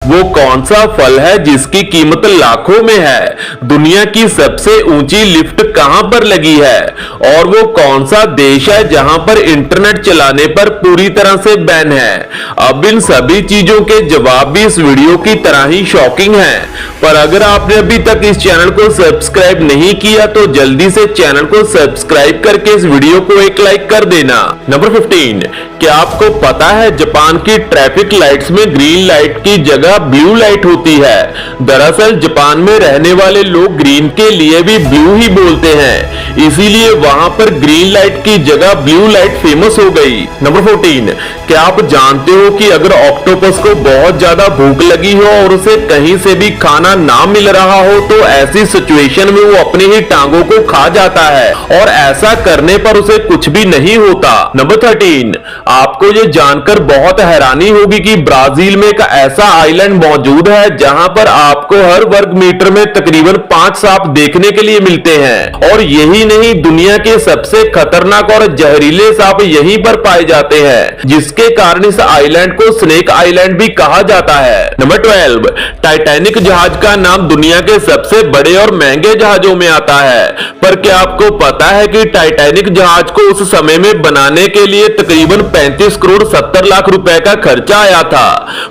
वो कौन सा फल है जिसकी कीमत लाखों में है? दुनिया की सबसे ऊंची लिफ्ट कहां पर लगी है? और वो कौन सा देश है जहां पर इंटरनेट चलाने पर पूरी तरह से बैन है? अब इन सभी चीजों के जवाब भी इस वीडियो की तरह ही शॉकिंग हैं। पर अगर आपने अभी तक इस चैनल को सब्सक्राइब नहीं किया तो जल्दी से चैनल को सब्सक्राइब करके इस वीडियो को एक लाइक कर देना। नंबर 15, क्या आपको पता है जापान की ट्रैफिक लाइट्स में ग्रीन लाइट की जगह ब्लू लाइट होती है? दरअसल जापान में रहने वाले लोग ग्रीन के लिए भी ब्लू ही बोलते हैं, इसीलिए वहां पर ग्रीन लाइट की जगह ब्लू लाइट फेमस हो गई। नंबर 14, क्या आप जानते हो कि अगर ऑक्टोपस को बहुत ज्यादा भूख लगी हो और उसे कहीं से भी खाना ना मिल रहा हो तो ऐसी सिचुएशन में वो अपनी ही टांगों को खा जाता है और ऐसा करने पर उसे कुछ भी नहीं होता। नंबर 13, आपको ये जानकर बहुत हैरानी होगी कि ब्राजील में एक ऐसा आइलैंड मौजूद है जहां पर आपको हर वर्ग मीटर में तकरीबन 5 सांप देखने के लिए मिलते हैं। और यही नहीं, दुनिया के सबसे खतरनाक और जहरीले सांप यहीं पर पाए जाते हैं, जिसके कारण इस आइलैंड को स्नेक आइलैंड भी कहा जाता है। नंबर 12, टाइटैनिक जहाज का नाम दुनिया के सबसे बड़े और महंगे जहाजों में आता है। पर क्या आपको पता है कि टाइटैनिक जहाज को उस समय में बनाने के लिए तकरीबन 35 करोड़ 70 लाख रुपए का खर्चा आया था।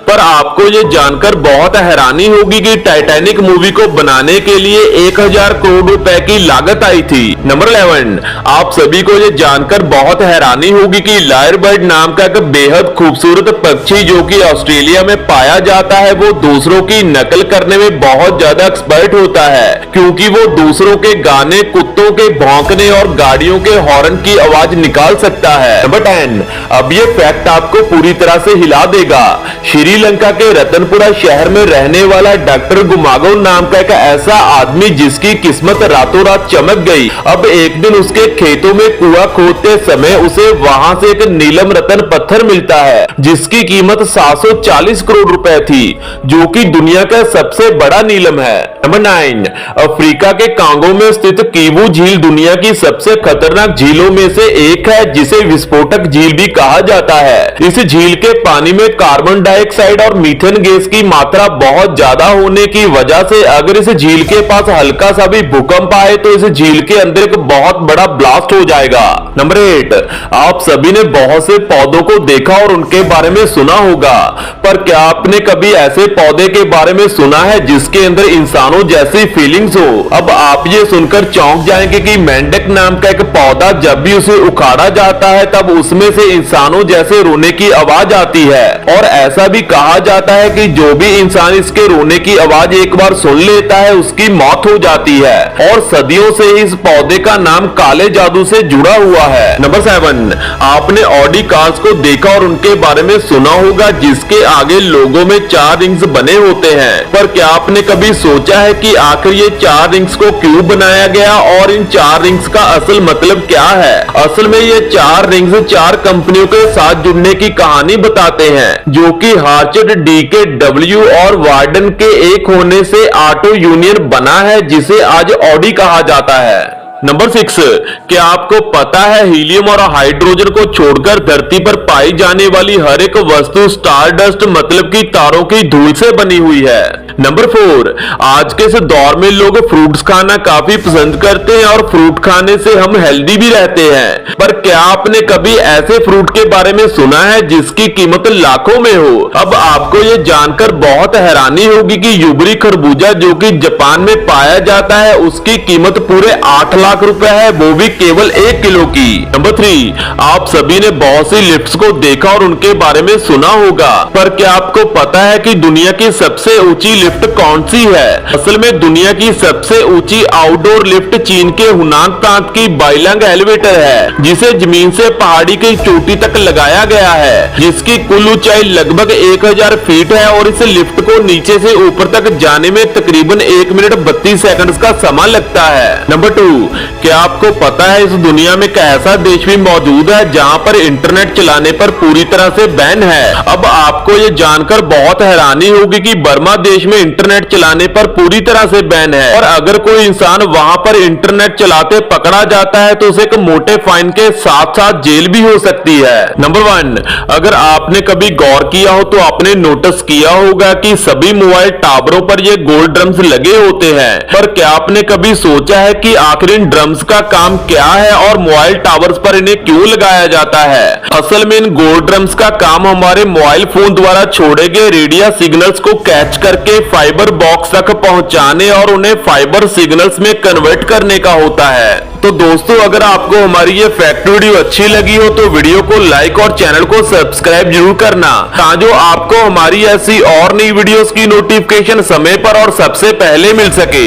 पर आपको यह जानकर बहुत हैरानी होगी कि टाइटैनिक मूवी को बनाने के लिए 1000 करोड़ रुपए की लागत आई थी। नंबर 11, आप सभी को यह जानकर बहुत हैरानी होगी कि लायर बर्ड नाम का एक बेहद खूबसूरत पक्षी जो कि ऑस्ट्रेलिया में पाया जाता है, वो दूसरों की नकल करने में बहुत ज्यादा एक्सपर्ट होता है, क्योंकि वो दूसरों के गाने, कुत्तों के भौंकने और गाड़ियों के हॉर्न की आवाज निकाल सकता है। नंबर 10, अब ये फैक्ट आपको पूरी तरह से हिला देगा। श्रीलंका के रतनपुरा शहर में रहने वाला डॉक्टर गुमागो नाम का एक ऐसा आदमी जिसकी किस्मत रातों रात चमक गई। अब एक दिन उसके खेतों में कुआं खोदते समय उसे वहां से एक नीलम रतन पत्थर मिलता है जिसकी कीमत 740 करोड़ रुपए थी, जो कि दुनिया का सबसे बड़ा नीलम है। नंबर 9, अफ्रीका के कांगो में स्थित कीवू झील दुनिया की सबसे खतरनाक झीलों में से एक है, जिसे विस्फोटक झील भी कहा जाता है। इस झील के पानी में कार्बन डाइऑक्साइड और मीथेन गैस की मात्रा बहुत ज्यादा होने की वजह से अगर इस झील के पास हल्का सा भी भूकंप आए तो इस झील के अंदर एक बहुत बड़ा ब्लास्ट हो जाएगा। नंबर 8, आप सभी ने बहुत से पौधों को देखा और उनके बारे में सुना होगा, पर क्या आपने कभी ऐसे पौधे के बारे में सुना है जिसके अंदर इंसानों जैसी फीलिंग्स हो? अब आप ये सुनकर चौंक जाएंगे कि मेंढक नाम का एक पौधा जब भी उसे उखाड़ा जाता है तब उसमें से इंसानों जैसे रोने की आवाज आती है, और ऐसा भी कहा जाता है कि जो भी इंसान इसके रोने की आवाज एक बार सुन लेता है उसकी मौत हो जाती है, और सदियों से इस पौधे का नाम काले जादू से जुड़ा हुआ है। नंबर 7, आपने ऑडी कार्स को देखा और उनके बारे में सुना होगा जिसके आगे लोगों में 4 रिंग्स बने होते हैं, पर क्या आपने कभी सोचा है कि आखिर ये 4 रिंग्स को क्यों बनाया गया और इन 4 रिंग्स का असल मतलब क्या है? असल में ये 4 रिंग्स 4 कंपनियों के साथ जुड़ने की कहानी बताते हैं, जो कि हार्चर्ड, DKW और वार्डन के एक होने से ऑटो यूनियन बना है, जिसे आज ऑडी कहा जाता है। नंबर 6, क्या आपको पता है हीलियम और हाइड्रोजन को छोड़कर धरती पर पाई जाने वाली हर एक वस्तु स्टारडस्ट मतलब की तारों की धूल से बनी हुई है। नंबर 4, आज के इस दौर में लोग फ्रूट्स खाना काफी पसंद करते हैं और फ्रूट खाने से हम हेल्दी भी रहते हैं, पर क्या आपने कभी ऐसे फ्रूट के बारे में सुना है जिसकी कीमत लाखों में हो? अब आपको ये जानकर बहुत हैरानी होगी कि यूबरी खरबूजा जो कि जापान में पाया जाता है उसकी कीमत पूरे 8 लाख रुपए है, वो भी केवल 1 किलो की। नंबर 3, आप सभी ने बहुत सी लिफ्ट्स को देखा और उनके बारे में सुना होगा, पर क्या आपको पता है कि दुनिया की सबसे ऊंची लिफ्ट कौन सी है? असल में दुनिया की सबसे ऊंची आउटडोर लिफ्ट चीन के हुनान प्रांत की बाइलांग एलिवेटर है, जिसे जमीन से पहाड़ी की चोटी तक लगाया गया है, जिसकी कुल ऊंचाई लगभग 1000 फीट है, और इस लिफ्ट को नीचे से ऊपर तक जाने में तकरीबन 1 मिनट 32 सेकंड का समय लगता है। नंबर 2, क्या आपको पता है इस दुनिया में एक ऐसा देश भी मौजूद है जहां पर इंटरनेट चलाने पर पूरी तरह से बैन है। अब आपको ये जानकर बहुत हैरानी होगी कि बर्मा देश में इंटरनेट चलाने पर पूरी तरह से बैन है, और अगर कोई इंसान वहां पर इंटरनेट चलाते पकड़ा जाता है तो उसे एक मोटे फाइन के साथ साथ जेल भी हो सकती है। नंबर 1, अगर आपने कभी गौर किया हो तो आपने नोटिस किया होगा कि सभी मोबाइल टावरों पर ये गोल ड्रम्स लगे होते हैं, पर क्या आपने कभी सोचा है कि आखिर इन ड्रम्स का काम क्या है और मोबाइल टावर्स पर इन्हें क्यों लगाया जाता है? असल में इन गोल ड्रम्स का काम हमारे मोबाइल फोन द्वारा छोड़े गए रेडियो सिग्नल्स को कैच करके फाइबर बॉक्स तक पहुंचाने और उन्हें फाइबर सिग्नल्स में कन्वर्ट करने का होता है। तो दोस्तों, अगर आपको हमारी ये फैक्ट वीडियो अच्छी लगी हो तो वीडियो को लाइक और चैनल को सब्सक्राइब जरूर करना, ताकि आपको हमारी ऐसी और नई वीडियोस की नोटिफिकेशन समय पर और सबसे पहले मिल सके।